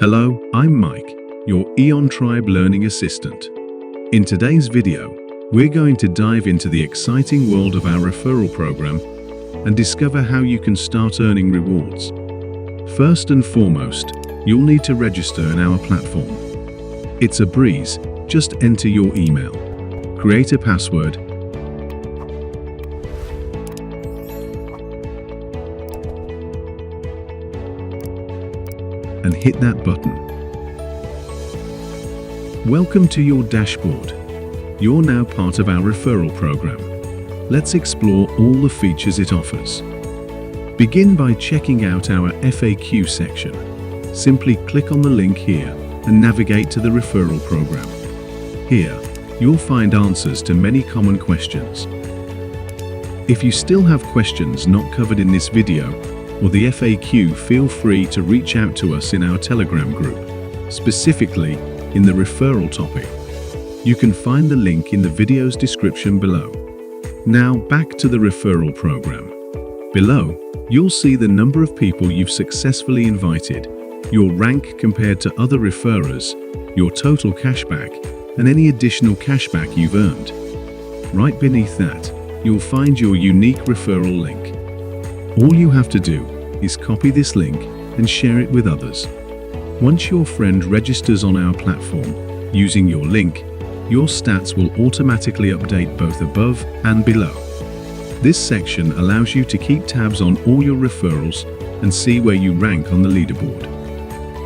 Hello, I'm Mike, your Eontribe Learning Assistant. In today's video, we're going to dive into the exciting world of our referral program and discover how you can start earning rewards. First and foremost, you'll need to register in our platform. It's a breeze. Just enter your email, create a password, and hit that button. Welcome to your dashboard. You're now part of our referral program. Let's explore all the features it offers. Begin by checking out our FAQ section. Simply click on the link here and navigate to the referral program. Here, you'll find answers to many common questions. If you still have questions not covered in this video or the FAQ, feel free to reach out to us in our Telegram group, specifically in the referral topic. You can find the link in the video's description below. Now back to the referral program. Below, you'll see the number of people you've successfully invited, your rank compared to other referrers, your total cashback, and any additional cashback you've earned. Right beneath that, you'll find your unique referral link. All you have to do is copy this link and share it with others. Once your friend registers on our platform using your link, your stats will automatically update both above and below. This section allows you to keep tabs on all your referrals and see where you rank on the leaderboard.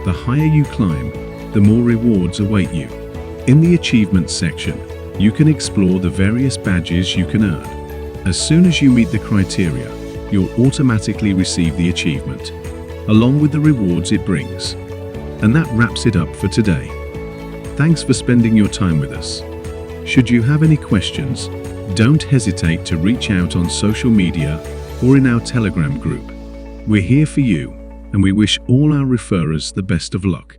The higher you climb, the more rewards await you. In the achievements section, you can explore the various badges you can earn. As soon as you meet the criteria, you'll automatically receive the achievement, along with the rewards it brings. And that wraps it up for today. Thanks for spending your time with us. Should you have any questions, don't hesitate to reach out on social media or in our Telegram group. We're here for you, and we wish all our referrers the best of luck.